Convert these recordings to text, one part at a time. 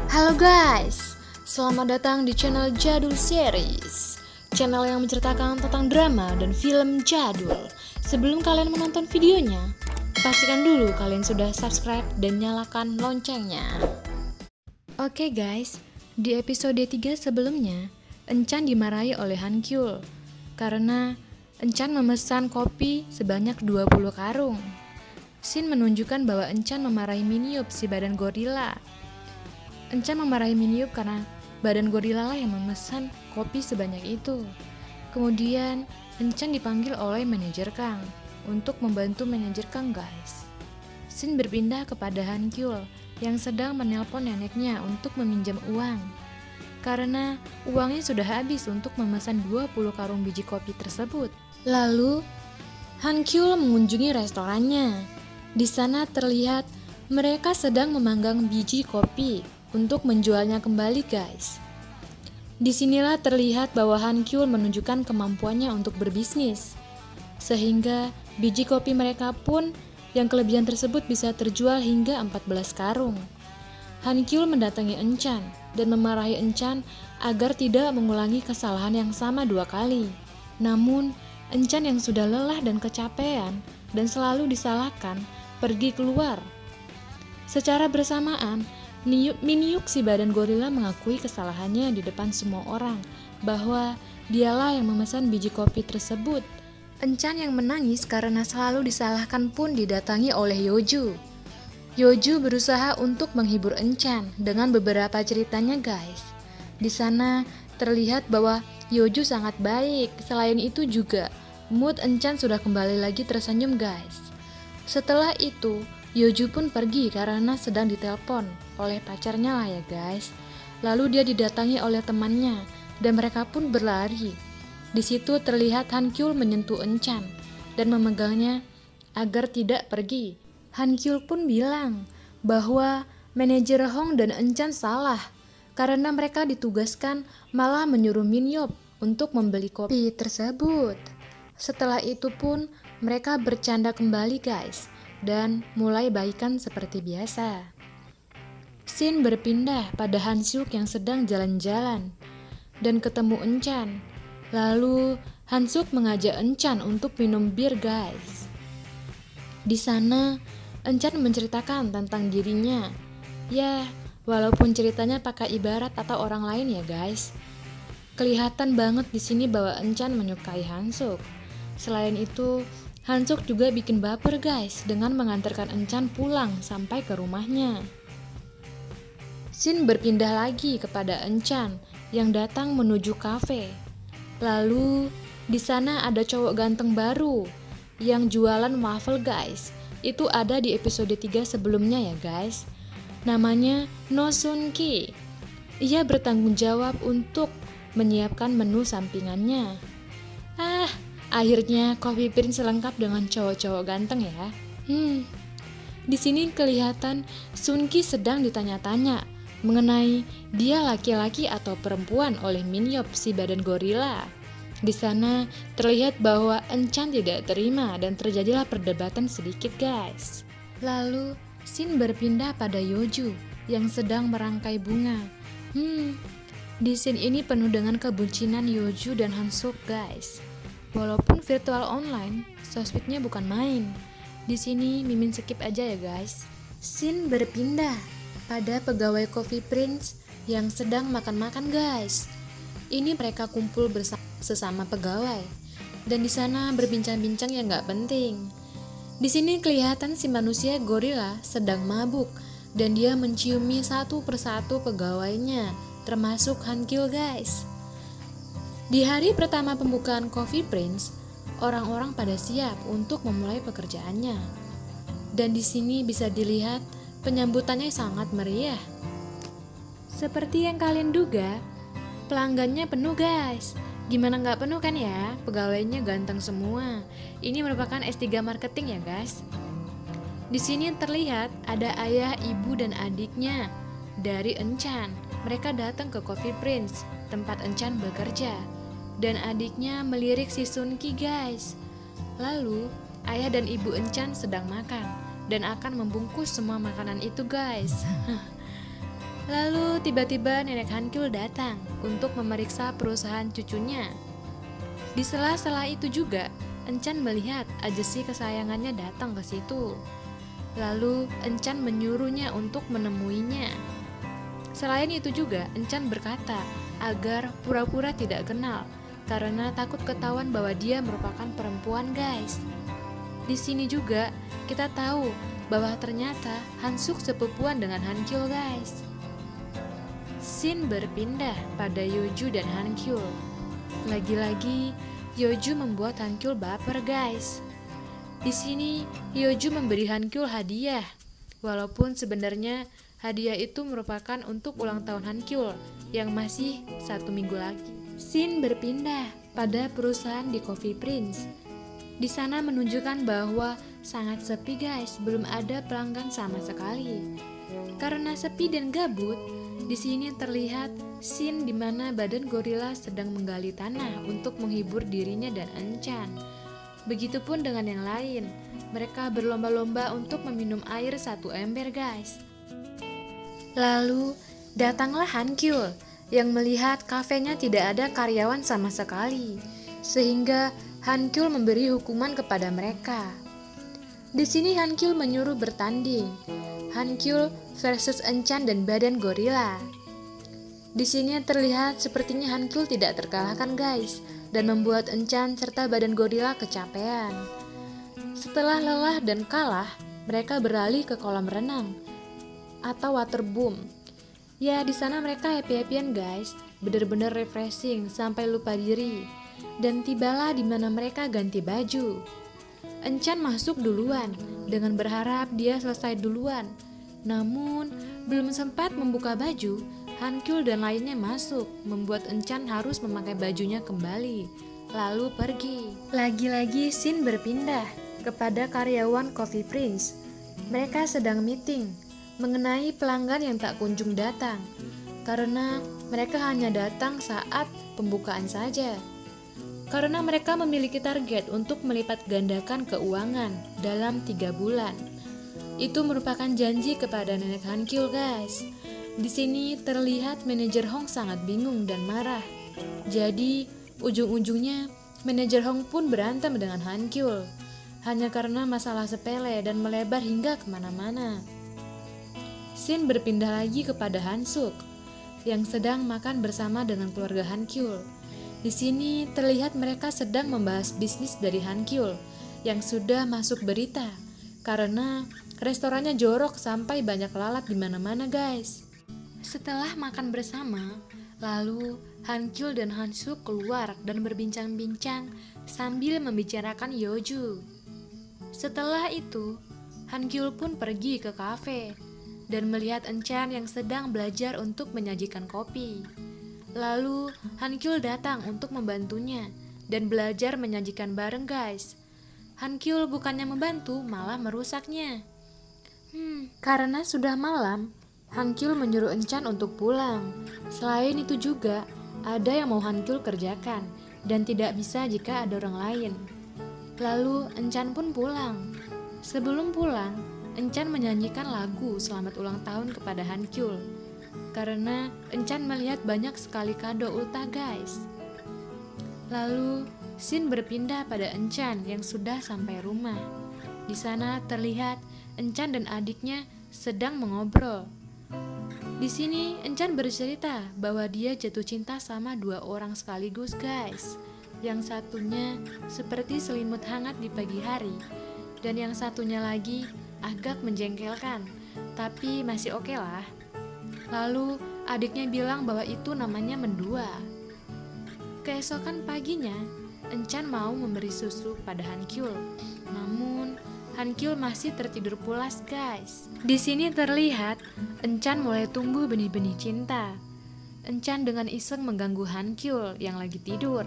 Halo guys, selamat datang di channel Jadul Series, channel yang menceritakan tentang drama dan film jadul. Sebelum kalian menonton videonya, pastikan dulu kalian sudah subscribe dan nyalakan loncengnya. Oke guys, di episode 3 sebelumnya, Enchan dimarahi oleh Han Kyul karena Enchan memesan kopi sebanyak 20 karung. Shin menunjukkan bahwa Enchan memarahi Min-yup si badan gorila. Enchan memarahi Min-yup karena badan gorila lah yang memesan kopi sebanyak itu. Kemudian Enchan dipanggil oleh manajer Kang untuk membantu manajer Kang guys. Shin berpindah kepada Han Kyul yang sedang menelpon neneknya untuk meminjam uang karena uangnya sudah habis untuk memesan 20 karung biji kopi tersebut. Lalu Han Kyul mengunjungi restorannya. Di sana terlihat mereka sedang memanggang biji kopi untuk menjualnya kembali guys. Disinilah terlihat bahwa Han Kyul menunjukkan kemampuannya untuk berbisnis, sehingga biji kopi mereka pun yang kelebihan tersebut bisa terjual hingga 14 karung. Han Kyul mendatangi Enchan dan memarahi Enchan agar tidak mengulangi kesalahan yang sama 2 kali. Namun Enchan yang sudah lelah dan kecapean dan selalu disalahkan pergi keluar. Secara bersamaan Min-yup si badan gorila mengakui kesalahannya di depan semua orang bahwa dialah yang memesan biji kopi tersebut. Enchan yang menangis karena selalu disalahkan pun didatangi oleh Yeoju. Yeoju berusaha untuk menghibur Enchan dengan beberapa ceritanya guys. Di sana terlihat bahwa Yeoju sangat baik. Selain itu juga mood Enchan sudah kembali lagi tersenyum guys. Setelah itu Yeoju pun pergi karena sedang ditelepon oleh pacarnya lah ya guys. Lalu dia didatangi oleh temannya dan mereka pun berlari. Di situ terlihat Han Kyul menyentuh Enchan dan memegangnya agar tidak pergi. Han Kyul pun bilang bahwa manajer Hong dan Enchan salah karena mereka ditugaskan malah menyuruh Min-yup untuk membeli kopi tersebut. Setelah itu pun mereka bercanda kembali guys dan mulai baikan seperti biasa. Shin berpindah pada Han Suk yang sedang jalan-jalan dan ketemu Enchan. Lalu Han Suk mengajak Enchan untuk minum bir guys. Di sana Enchan menceritakan tentang dirinya. Ya, walaupun ceritanya pakai ibarat atau orang lain ya guys. Kelihatan banget di sini bahwa Enchan menyukai Han Suk. Selain itu, Han Suk juga bikin baper guys dengan mengantarkan Enchan pulang sampai ke rumahnya. Shin berpindah lagi kepada Enchan yang datang menuju kafe. Lalu di sana ada cowok ganteng baru yang jualan waffle guys. Itu ada di episode 3 sebelumnya ya guys. Namanya No Sun Ki. Ia bertanggung jawab untuk menyiapkan menu sampingannya. Akhirnya Coffee Prince lengkap dengan cowok-cowok ganteng ya. Di sini kelihatan Sun Ki sedang ditanya-tanya mengenai dia laki-laki atau perempuan oleh Min-yup si badan gorila. Di sana terlihat bahwa Enchan tidak terima dan terjadilah perdebatan sedikit guys. Lalu Shin berpindah pada Yeoju yang sedang merangkai bunga. Di scene ini penuh dengan kebucinan Yeoju dan Han Suk guys. Walaupun virtual online, sosmednya bukan main. Di sini mimin skip aja ya guys. Shin berpindah pada pegawai Coffee Prince yang sedang makan-makan guys. Ini mereka kumpul bersama sesama pegawai dan di sana berbincang-bincang yang nggak penting. Di sini kelihatan si manusia gorila sedang mabuk dan dia menciumi satu persatu pegawainya, termasuk Han Kyul guys. Di hari pertama pembukaan Coffee Prince, orang-orang pada siap untuk memulai pekerjaannya. Dan di sini bisa dilihat penyambutannya sangat meriah. Seperti yang kalian duga, pelanggannya penuh guys. Gimana nggak penuh kan ya? Pegawainya ganteng semua. Ini merupakan S3 marketing ya guys. Di sini terlihat ada ayah, ibu, dan adiknya dari Enchan. Mereka datang ke Coffee Prince, tempat Enchan bekerja. Dan adiknya melirik si Sun Ki guys. Lalu ayah dan ibu Enchan sedang makan dan akan membungkus semua makanan itu guys. Lalu tiba-tiba nenek Hankyul datang untuk memeriksa perusahaan cucunya. Di sela-sela itu juga, Enchan melihat Ajesi kesayangannya datang ke situ. Lalu Enchan menyuruhnya untuk menemuinya. Selain itu juga, Enchan berkata agar pura-pura tidak kenal karena takut ketahuan bahwa dia merupakan perempuan, guys. Di sini juga kita tahu bahwa ternyata Hansuk sepupuan dengan Hankyul, guys. Scene berpindah pada Yeoju dan Hankyul. Lagi-lagi Yeoju membuat Hankyul baper, guys. Di sini Yeoju memberi Hankyul hadiah, walaupun sebenarnya hadiah itu merupakan untuk ulang tahun Hankyul yang masih 1 minggu lagi. Scene berpindah pada perusahaan di Coffee Prince. Di sana menunjukkan bahwa sangat sepi, guys, belum ada pelanggan sama sekali. Karena sepi dan gabut, di sini terlihat scene di mana badan gorila sedang menggali tanah untuk menghibur dirinya dan Enchan. Begitupun dengan yang lain, mereka berlomba-lomba untuk meminum air 1 ember, guys. Lalu datanglah Hankyul yang melihat kafenya tidak ada karyawan sama sekali, sehingga Hankyul memberi hukuman kepada mereka. Di sini Hankyul menyuruh bertanding, Hankyul versus Enchan dan badan gorila. Di sini terlihat sepertinya Hankyul tidak terkalahkan, guys, dan membuat Enchan serta badan gorila kecapean. Setelah lelah dan kalah, mereka beralih ke kolam renang atau waterboom. Ya, di sana mereka happy-happyan, guys, bener-bener refreshing sampai lupa diri. Dan tibalah di mana mereka ganti baju. Enchan masuk duluan dengan berharap dia selesai duluan. Namun, belum sempat membuka baju, Hankyul dan lainnya masuk, membuat Enchan harus memakai bajunya kembali, lalu pergi. Lagi-lagi scene berpindah kepada karyawan Coffee Prince. Mereka sedang meeting mengenai pelanggan yang tak kunjung datang, karena mereka hanya datang saat pembukaan saja. Karena mereka memiliki target untuk melipat gandakan keuangan dalam 3 bulan. Itu merupakan janji kepada nenek Hankyul, guys. Di sini terlihat manajer Hong sangat bingung dan marah. Jadi, ujung-ujungnya manajer Hong pun berantem dengan Hankyul, hanya karena masalah sepele dan melebar hingga kemana-mana. Scene berpindah lagi kepada Hansuk yang sedang makan bersama dengan keluarga Hankyul. Di sini terlihat mereka sedang membahas bisnis dari Hankyul yang sudah masuk berita karena restorannya jorok sampai banyak lalat di mana-mana, guys. Setelah makan bersama, lalu Hankyul dan Hansuk keluar dan berbincang-bincang sambil membicarakan Yeoju. Setelah itu, Hankyul pun pergi ke kafe dan melihat Enchan yang sedang belajar untuk menyajikan kopi. Lalu Hankyul datang untuk membantunya dan belajar menyajikan bareng, guys. Hankyul bukannya membantu, malah merusaknya. Karena sudah malam, Hankyul menyuruh Enchan untuk pulang. Selain itu juga, ada yang mau Hankyul kerjakan dan tidak bisa jika ada orang lain. Lalu Enchan pun pulang. Sebelum pulang, Enchan menyanyikan lagu selamat ulang tahun kepada Hankyul. Karena Enchan melihat banyak sekali kado ulta, guys. Lalu scene berpindah pada Enchan yang sudah sampai rumah. Di sana terlihat Enchan dan adiknya sedang mengobrol. Di sini Enchan bercerita bahwa dia jatuh cinta sama 2 orang sekaligus, guys. Yang satunya seperti selimut hangat di pagi hari, dan yang satunya lagi agak menjengkelkan, tapi masih oke lah. Lalu adiknya bilang bahwa itu namanya mendua. Keesokan paginya, Enchan mau memberi susu pada Hankyul. Namun Hankyul masih tertidur pulas, guys. Di sini terlihat Enchan mulai tumbuh benih-benih cinta. Enchan dengan iseng mengganggu Hankyul yang lagi tidur.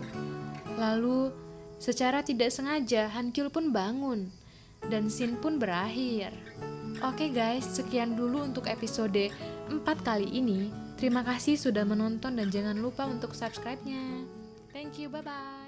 Lalu secara tidak sengaja Hankyul pun bangun dan scene pun berakhir. Oke guys, sekian dulu untuk episode 4 kali ini. Terima kasih sudah menonton dan jangan lupa untuk subscribe-nya. Thank you, bye-bye.